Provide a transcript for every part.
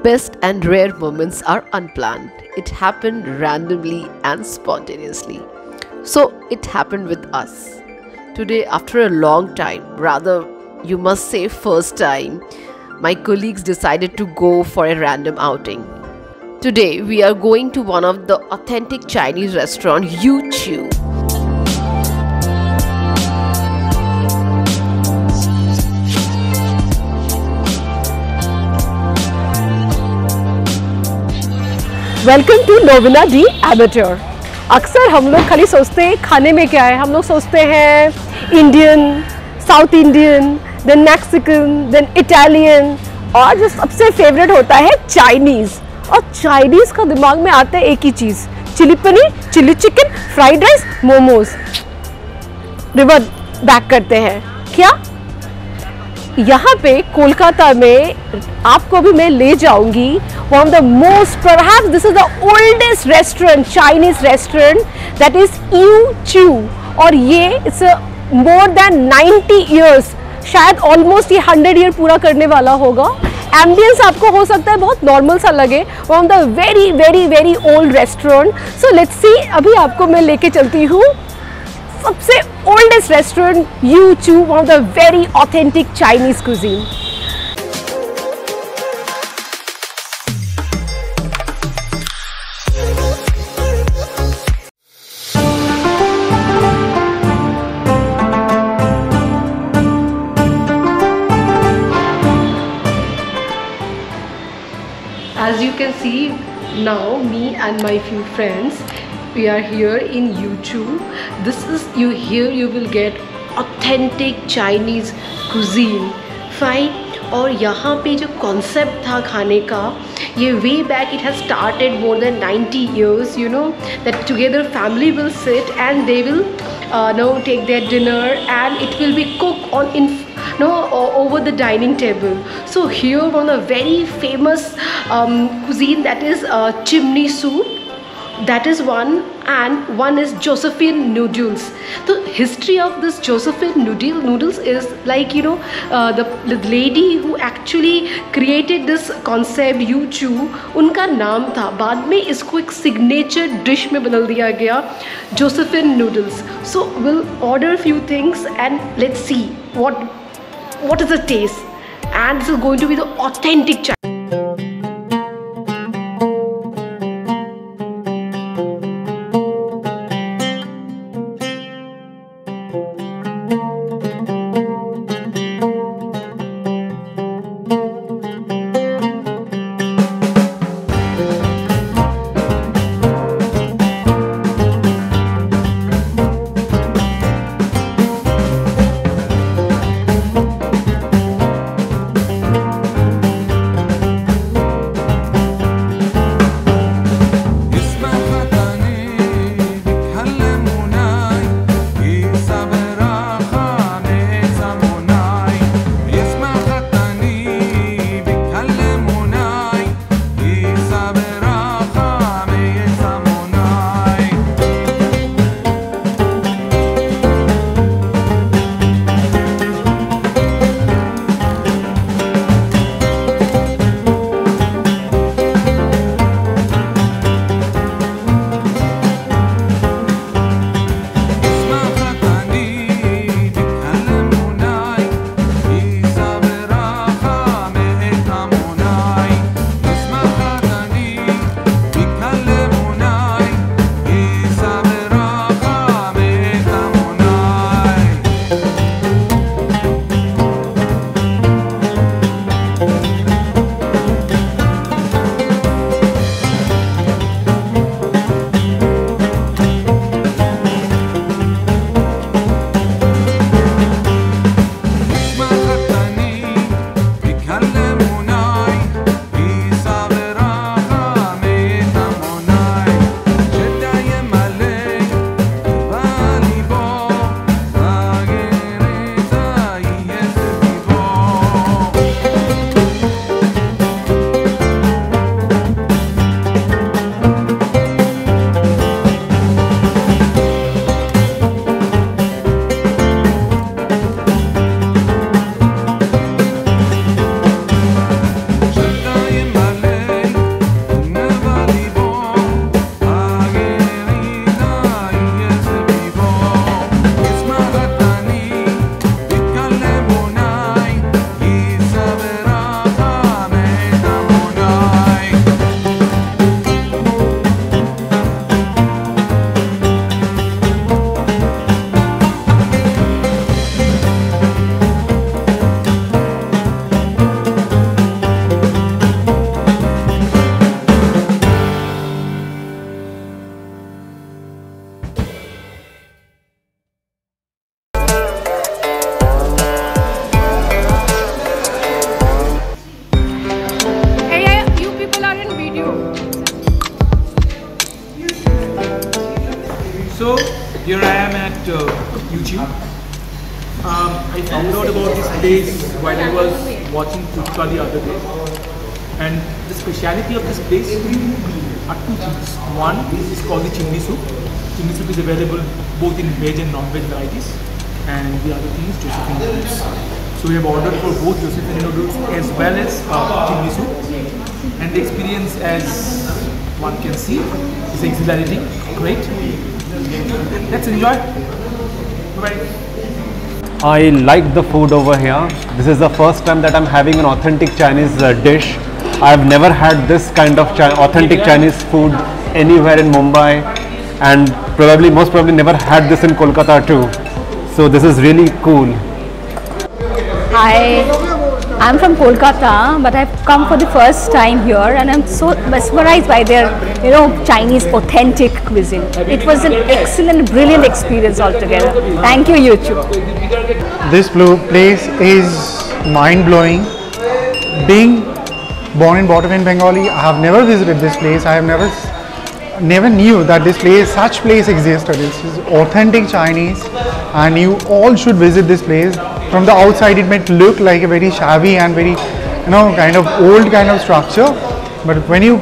best and rare moments are unplanned. It happened randomly and spontaneously. So it happened with us. Today, after a long time, rather, you must say first time, my colleagues decided to go for a random outing. Today, we are going to one of the authentic Chinese restaurant, Yu Chu. Welcome to Novina the amateur. अक्सर हम लोग खाली सोचते हैं खाने में क्या है, हम लोग सोचते हैं Indian, South Indian, then Mexican, then Italian, और जो सबसे फेवरेट होता है चाइनीज़। और चाइनीज़ का दिमाग में आता है एक ही चीज़, chilli paneer, chilli chicken, fried rice, momos. Reverse back करते हैं क्या? यहाँ पे कोलकाता में आपको भी मैं ले जाऊंगी one of the most, perhaps this is the oldest restaurant, Chinese restaurant, that is you चू। और ये इट्स मोर देन 90 ईयर्स, शायद ऑलमोस्ट ये 100 ईयर पूरा करने वाला होगा। एम्बियंस आपको हो सकता है बहुत नॉर्मल सा लगे, one of the very very very old restaurant. So let's see, अभी आपको मैं लेके चलती हूँ सबसे oldest restaurant, Yu Chu, one of the very authentic Chinese cuisine. As you can see now, me and my few friends, we are here in Yu Chu. This is, you will get authentic Chinese cuisine, fine. और यहाँ पे जो concept था खाने का, ये way back, it has started more than 90 years, you know, that together family will sit and they will take their dinner and it will be cooked on over the dining table. So here one of the very famous cuisine, that is chimney soup. That is one, and one is Josephine noodles. The history of this Josephine noodles is like, you know, the lady who actually created this concept Yu Chu, उनका नाम था, बाद में इसको एक signature dish में बदल दिया गया, Josephine noodles. So we'll order few things and let's see what is the taste, and this is going to be the authentic Chinese. Here I am at YouTube. I found out about this place while I was watching Puchka the other day. And the speciality of this place are two things. One is called the chimney soup. Chimney soup is available both in veg and non-veg varieties. And the other thing is Josephine noodles. So we have ordered for both Josephine noodles as well as chimney soup. And the experience, as one can see, is exhilarating. Great. Let's enjoy. Bye-bye. I like the food over here. This is the first time that I'm having an authentic Chinese dish. I've never had this kind of authentic Chinese food anywhere in Mumbai, and most probably never had this in Kolkata too. So this is really cool. Hi, I'm from Kolkata, but I've come for the first time here, and I'm so mesmerized by their, Chinese authentic cuisine. It was an excellent, brilliant experience altogether. Thank you, YouTube. This place is mind-blowing. Being born and brought up in Bengali, I have never visited this place. I have never knew that such place existed. This is authentic Chinese, and you all should visit this place. From the outside, it might look like a very shabby and very, kind of old kind of structure. But when you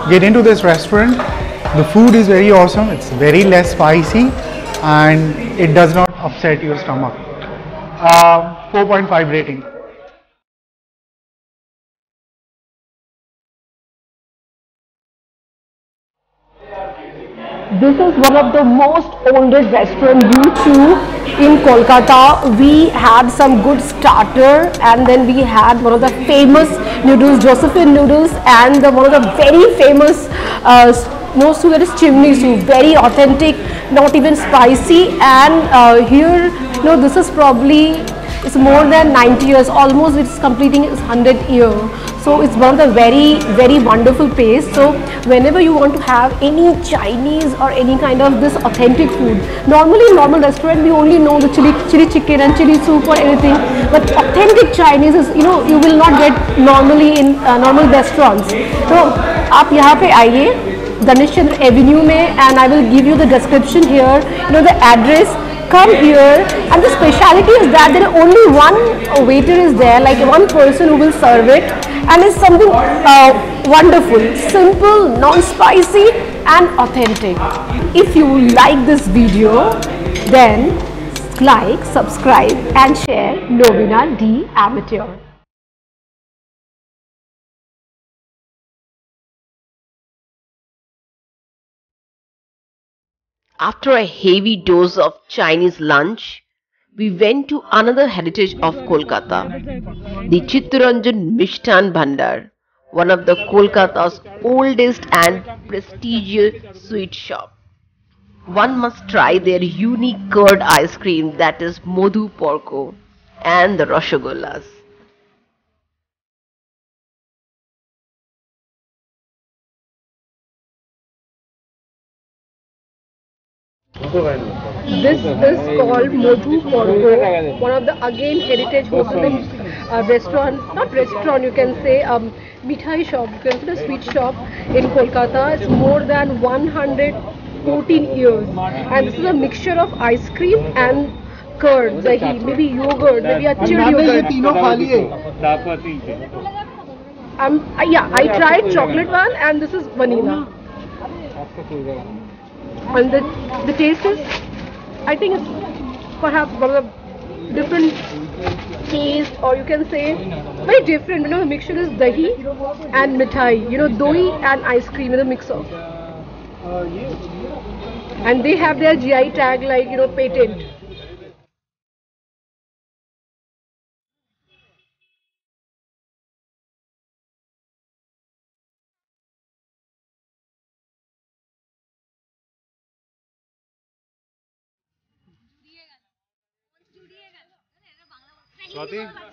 get into this restaurant, the food is very awesome. It's very less spicy, and it does not upset your stomach. 4.5 rating. This is one of the most oldest restaurant in Kolkata. We had some good starter, and then we had one of the famous noodles, Josephine noodles, and one of the very famous soup, that is chimney soup, very authentic, not even spicy. And here, this is probably, it's more than 90 years, almost it's completing its 100th year. So it's one of the very, very wonderful place. So whenever you want to have any Chinese or any kind of this authentic food, normally in normal restaurant we only know the chili chicken and chili soup or anything, but authentic Chinese is, you will not get normally in normal restaurants. So आप यहाँ पे आइए Ganesh Chandra Avenue में, and I will give you the description here, the address. Come here, and the speciality is that there is only one waiter is there, like one person who will serve it, and it's something wonderful, simple, non-spicy and authentic. If you like this video, then like, subscribe and share Novena D Amateur. After a heavy dose of Chinese lunch, we went to another heritage of Kolkata, the Chittaranjan Mishtan Bhandar, one of the Kolkata's oldest and prestigious sweet shop. One must try their unique curd ice cream, that is Modhu Porco, and the Rasagollas. This is called Modhu Porco, one of the again heritage Muslim restaurant, not restaurant, you can say mithai shop, you can say a sweet shop in Kolkata. It's more than 114 years, and this is a mixture of ice cream and curd, dahi, maybe yogurt, maybe a chilled yogurt. Yeah, I tried chocolate one, and this is vanilla. And the taste is, I think it's perhaps one of the different taste, or you can say very different. The mixture is dahi and mithai, doi and ice cream in a mix of. And they have their GI tag, like, patent.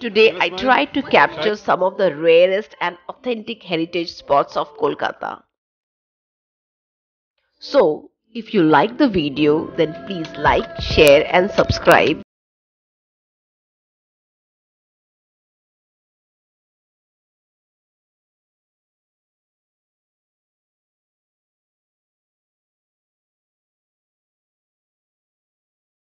Today I tried to capture some of the rarest and authentic heritage spots of Kolkata. So, if you like the video, then please like, share and subscribe.